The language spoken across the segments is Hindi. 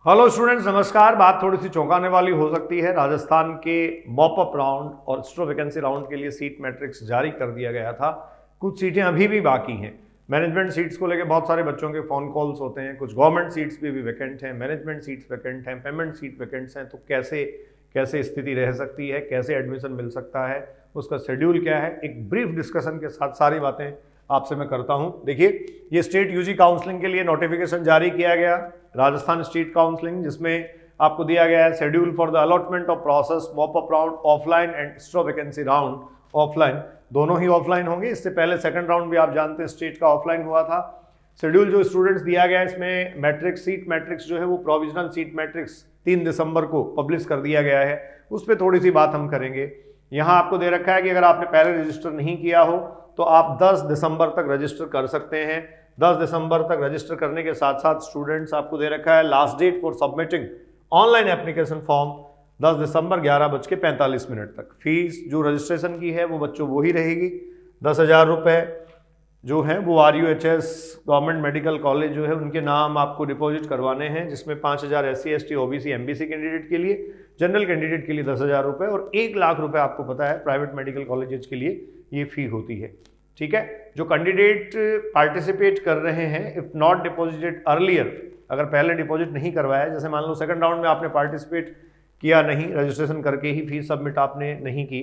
हेलो स्टूडेंट्स, नमस्कार। बात थोड़ी सी चौंकाने वाली हो सकती है। राजस्थान के मॉप अप राउंड और स्ट्रो वैकेंसी राउंड के लिए सीट मैट्रिक्स जारी कर दिया गया था। कुछ सीटें अभी भी बाकी हैं। मैनेजमेंट सीट्स को लेकर बहुत सारे बच्चों के फ़ोन कॉल्स होते हैं। कुछ गवर्नमेंट सीट्स भी वैकेंट हैं, मैनेजमेंट सीट्स वैकेंट हैं, पेमेंट सीट वैकेंट्स हैं। तो कैसे कैसे स्थिति रह सकती है, कैसे एडमिशन मिल सकता है, उसका शेड्यूल क्या है, एक ब्रीफ डिस्कशन के साथ सारी बातें आपसे मैं करता हूं। देखिए, ये स्टेट यूजी काउंसलिंग के लिए नोटिफिकेशन जारी किया गया, राजस्थान स्टेट काउंसलिंग, जिसमें आपको दिया गया है schedule for the allotment of process mop up round offline and stray vacancy round offline. दोनों ही ऑफलाइन होंगे। इससे पहले सेकंड राउंड भी आप जानते हैं स्टेट का ऑफलाइन हुआ था। शेड्यूल जो स्टूडेंट्स दिया गया है, इसमें मैट्रिक्स सीट मैट्रिक्स जो है वो प्रोविजनल सीट मैट्रिक्स 3 दिसंबर को पब्लिश कर दिया गया है। उस पर थोड़ी सी बात हम करेंगे। यहाँ आपको दे रखा है कि अगर आपने पहले रजिस्टर नहीं किया हो तो आप 10 दिसंबर तक रजिस्टर कर सकते हैं। 10 दिसंबर तक रजिस्टर करने के साथ साथ स्टूडेंट्स, आपको दे रखा है last date for submitting online application form 10 दिसंबर 11:45 तक। फीस जो रजिस्ट्रेशन की है वो बच्चों वो ही रहेगी, 10,000 रुपये जो है वो RUHS गवर्नमेंट मेडिकल कॉलेज जो है उनके नाम आपको डिपॉजिट करवाने हैं, जिसमें 5,000 SC ST OBC MBC candidate के लिए, जनरल कैंडिडेट के लिए 10,000 रुपये और 1 लाख रुपये आपको पता है प्राइवेट मेडिकल कॉलेजेस के लिए ये फी होती है। ठीक है, जो कैंडिडेट पार्टिसिपेट कर रहे हैं, इफ नॉट डिपॉजिटेड अर्लियर, अगर पहले डिपॉजिट नहीं करवाया, जैसे मान लो सेकंड राउंड में आपने पार्टिसिपेट किया नहीं, रजिस्ट्रेशन करके ही फीस सबमिट आपने नहीं की,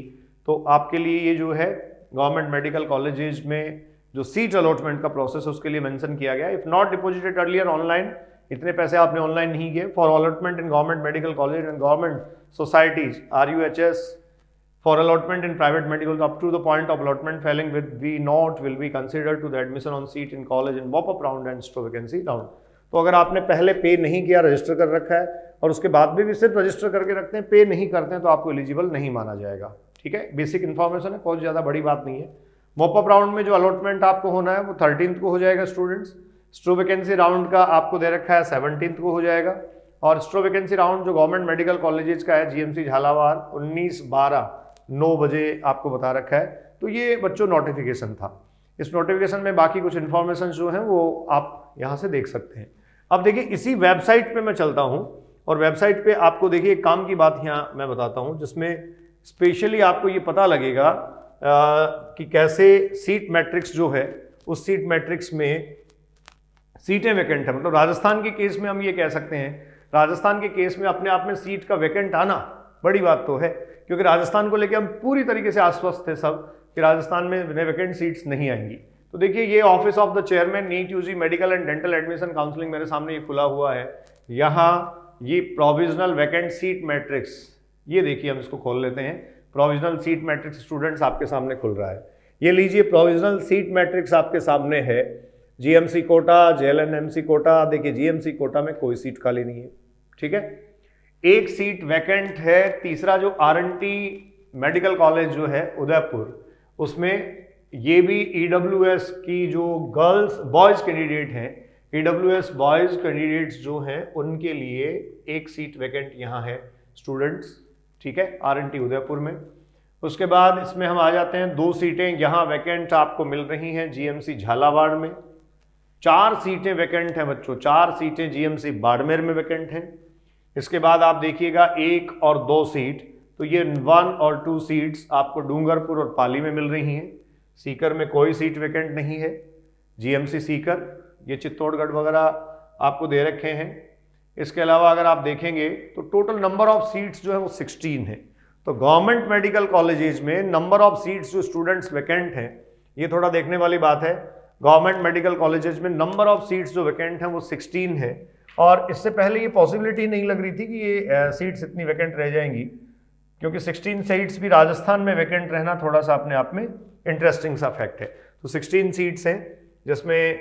तो आपके लिए ये जो है गवर्नमेंट मेडिकल कॉलेजेस में जो सीट अलॉटमेंट का प्रोसेस उसके लिए मेंशन किया गया। If not deposited earlier online, इतने पैसे आपने ऑनलाइन नहीं किए, for allotment in government medical college and government societies RUHS for allotment in private medicals up to the point of allotment failing with V naught will be considered to the admission on seat in college in mop up round and stray vacancy round. तो अगर आपने पहले पे नहीं किया, रजिस्टर कर रखा है और उसके बाद भी सिर्फ रजिस्टर करके रखते हैं, पे नहीं करते हैं, तो आपको एलिजिबल नहीं माना जाएगा। ठीक है, बेसिक इन्फॉर्मेशन है, बहुत ज़्यादा बड़ी बात नहीं है। मॉप अप राउंड में जो अलॉटमेंट आपको होना है वो 13 को हो जाएगा स्टूडेंट्स। स्ट्रो वैकेंसी राउंड का आपको दे रखा है 17 को हो जाएगा। और स्ट्रो वैकेंसी राउंड जो गवर्नमेंट मेडिकल कॉलेजेस का है GMC झालावाड़ 19/12 बजे आपको बता रखा है। तो ये बच्चों नोटिफिकेशन था। इस नोटिफिकेशन में बाकी कुछ इन्फॉर्मेशन जो है वो आप यहाँ से देख सकते हैं। अब देखिए, इसी वेबसाइट पे मैं चलता हूँ और वेबसाइट पे आपको देखिए एक काम की बात यहाँ मैं बताता हूँ, जिसमें स्पेशली आपको ये पता लगेगा कि कैसे सीट मैट्रिक्स जो है उस सीट मैट्रिक्स में सीटें वैकेंट है। मतलब राजस्थान के केस में हम ये कह सकते हैं, राजस्थान के केस में अपने आप में सीट का वैकेंट आना बड़ी बात तो है, क्योंकि राजस्थान को लेकर हम पूरी तरीके से आश्वस्त थे सब कि राजस्थान में वैकेंट सीट्स नहीं आएंगी। तो देखिए, ये office of the chairman NEET UG medical and dental admission counselling मेरे सामने ये खुला हुआ है। यहाँ ये प्रोविजनल वैकेंट सीट मैट्रिक्स, ये देखिए हम इसको खोल लेते हैं। प्रोविजनल सीट मैट्रिक्स स्टूडेंट्स आपके सामने खुल रहा है। ये लीजिए, प्रोविजनल सीट मैट्रिक्स आपके सामने है। GMC Kota, JLNMC Kota. देखिए, GMC कोटा में कोई सीट खाली नहीं है। ठीक है, एक सीट वैकेंट है। तीसरा जो RNT मेडिकल कॉलेज जो है उदयपुर, उसमें ये भी EWS की जो गर्ल्स बॉयज कैंडिडेट हैं, EWS बॉयज कैंडिडेट्स जो हैं उनके लिए एक सीट वैकेंट यहाँ है स्टूडेंट्स। ठीक है, RNT उदयपुर में। उसके बाद इसमें हम आ जाते हैं, 2 सीटें यहाँ वैकेंट आपको मिल रही हैं GMC झालावाड़ में। 4 सीटें वैकेंट हैं बच्चों, 4 सीटें GMC बाड़मेर में वैकेंट हैं। इसके बाद आप देखिएगा 1 और 2 सीट, तो ये 1 और 2 सीट्स आपको डूंगरपुर और पाली में मिल रही हैं। सीकर में कोई सीट वैकेंट नहीं है। GMC सीकर, ये चित्तौड़गढ़ वगैरह आपको दे रखे हैं। इसके अलावा अगर आप देखेंगे तो टोटल नंबर ऑफ सीट्स जो है वो 16 है। तो गवर्नमेंट मेडिकल कॉलेजेस में नंबर ऑफ सीट्स जो स्टूडेंट्स वैकेंट हैं, ये थोड़ा देखने वाली बात है। गवर्नमेंट मेडिकल कॉलेजेस में नंबर ऑफ सीट्स जो वैकेंट हैं वो 16 है। और इससे पहले ये पॉसिबिलिटी नहीं लग रही थी कि ये सीट्स इतनी वैकेंट रह जाएंगी, क्योंकि 16 सीट्स भी राजस्थान में वैकेंट रहना थोड़ा सा अपने आप में इंटरेस्टिंग सा फैक्ट है। तो 16 सीट्स हैं, जिसमें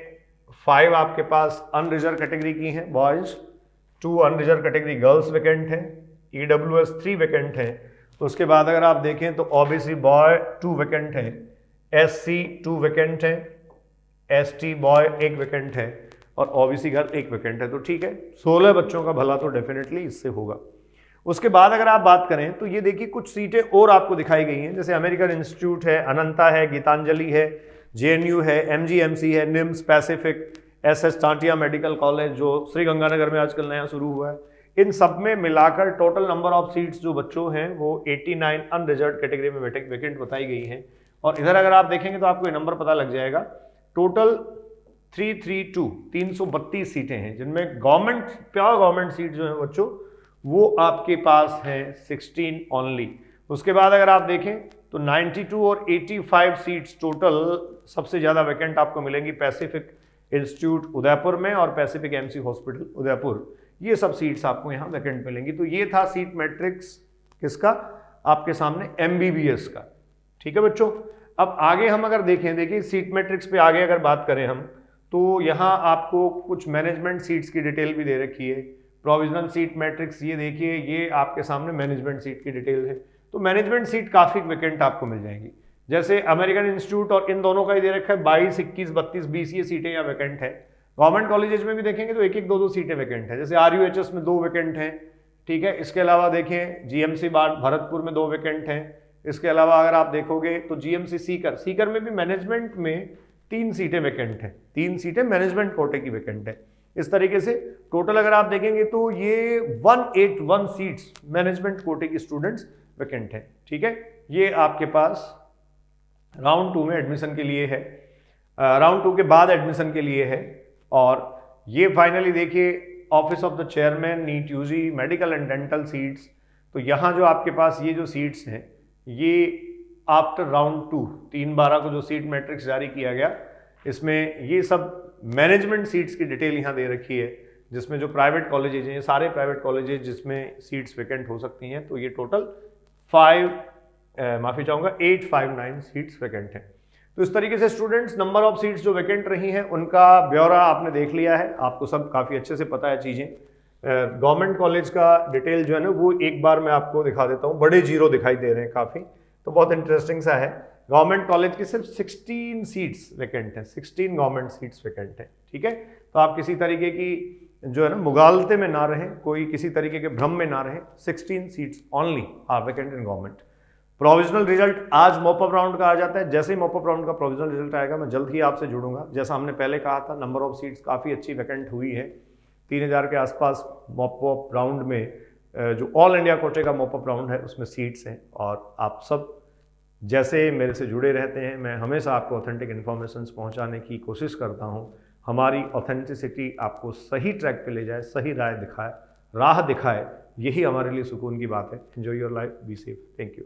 5 आपके पास अनरिजर्व कैटेगरी की हैं boys, 2 unreserved category girls vacant हैं, EWS 3 वैकेंट हैं। उसके बाद अगर आप देखें तो OBC बॉय 2 वैकेंट हैं, SC 2 वैकेंट हैं, ST बॉय 1 वैकेंट है और OBC गर्ल 1 वैकेंट है। तो ठीक है, 16 बच्चों का भला तो डेफिनेटली इससे होगा। उसके बाद अगर आप बात करें तो ये देखिए कुछ सीटें और आपको दिखाई गई हैं, जैसे अमेरिकन इंस्टीट्यूट है, अनंता है, गीतांजलि है, JNU है, MGMC है, NIMS, Pacific, SS Tantia medical college जो श्रीगंगानगर में आजकल नया शुरू हुआ है, इन सब में मिलाकर टोटल नंबर ऑफ सीट्स जो बच्चों हैं वो 89 अनरिजर्व कैटेगरी में वैकेंट बताई गई हैं। और इधर अगर आप देखेंगे तो आपको ये नंबर पता लग जाएगा। टोटल 332 सीटें हैं, जिनमें गवर्नमेंट प्योर गवर्नमेंट सीट जो है बच्चों वो आपके पास है 16 ओनली। उसके बाद अगर आप देखें तो 92 और 85 सीट्स टोटल सबसे ज़्यादा वैकेंट आपको मिलेंगी पैसिफिक इंस्टीट्यूट उदयपुर में और पैसिफिक एमसी हॉस्पिटल उदयपुर, ये सब सीट्स आपको यहाँ वैकेंट मिलेंगी। तो ये था सीट मैट्रिक्स किसका, आपके सामने MBBS का। ठीक है बच्चों, अब आगे हम अगर देखें, देखिए सीट मैट्रिक्स पे आगे अगर बात करें हम, तो यहाँ आपको कुछ मैनेजमेंट सीट्स की डिटेल भी दे रखी है। प्रोविजनल सीट मैट्रिक्स ये देखिए, ये आपके सामने मैनेजमेंट सीट की डिटेल है। तो मैनेजमेंट सीट काफ़ी वैकेंट आपको मिल जाएंगी। जैसे अमेरिकन इंस्टीट्यूट और इन दोनों का ही दे रखा है 22, 21, 32, 20 ये सीटें यहाँ वैकेंट है। गवर्नमेंट कॉलेजेस में भी देखेंगे तो 1-1, 2-2 सीटें वैकेंट है। जैसे RUHS में 2 वैकेंट हैं, ठीक है। इसके अलावा देखें GMC भरतपुर में 2 वैकेंट हैं। इसके अलावा अगर आप देखोगे तो GMC सीकर में भी मैनेजमेंट में 3 सीटें वैकेंट हैं, 3 सीटें मैनेजमेंट कोटे की वैकेंट है। इस तरीके से टोटल अगर आप देखेंगे तो ये 181 सीट्स मैनेजमेंट कोटे की स्टूडेंट्स वैकेंट है। ठीक है, ये आपके पास राउंड 2 में एडमिशन के लिए है, राउंड 2 के बाद एडमिशन के लिए है। और ये फाइनली देखिए office of the chairman NEET UG medical and dental seats. तो यहाँ जो आपके पास ये जो सीट्स हैं ये आफ्टर राउंड 2 3/12 को जो सीट मैट्रिक्स जारी किया गया, इसमें ये सब मैनेजमेंट सीट्स की डिटेल यहाँ दे रखी है, जिसमें जो प्राइवेट कॉलेजेज हैं, ये सारे प्राइवेट कॉलेजेज जिसमें सीट्स वैकेंट हो सकती हैं। तो ये टोटल 859 सीट्स वैकेंट हैं। तो इस तरीके से स्टूडेंट्स नंबर ऑफ सीट्स जो वैकेंट रही हैं उनका ब्यौरा आपने देख लिया है, आपको सब काफ़ी अच्छे से पता है चीज़ें। गवर्नमेंट कॉलेज का डिटेल जो है ना वो एक बार मैं आपको दिखा देता हूँ, बड़े जीरो दिखाई दे रहे हैं काफ़ी, तो बहुत इंटरेस्टिंग सा है। गवर्नमेंट कॉलेज की सिर्फ 16 सीट्स वैकेंट हैं, 16 गवर्नमेंट सीट्स वैकेंट हैं। ठीक है, तो आप किसी तरीके की जो है ना मुगालते में ना रहें, कोई किसी तरीके के भ्रम में ना रहें। 16 seats only are vacant in government. Provisional result आज मॉपअप राउंड का आ जाता है। जैसे ही मॉपअप राउंड का प्रोविजनल रिजल्ट आएगा मैं जल्द ही आपसे जुड़ूंगा। जैसा हमने पहले कहा था, नंबर ऑफ सीट्स काफ़ी अच्छी वैकेंट हुई है, 3000 के आसपास मॉपअप राउंड में जो ऑल इंडिया कोटे का मॉपअप राउंड है उसमें सीट्स हैं। और आप सब जैसे मेरे से जुड़े रहते हैं, मैं हमेशा आपको ऑथेंटिक इन्फॉर्मेशन पहुंचाने की कोशिश करता हूं। हमारी ऑथेंटिसिटी आपको सही ट्रैक पे ले जाए, सही राह दिखाए, यही हमारे लिए सुकून की बात है। Enjoy your life, be safe, thank you.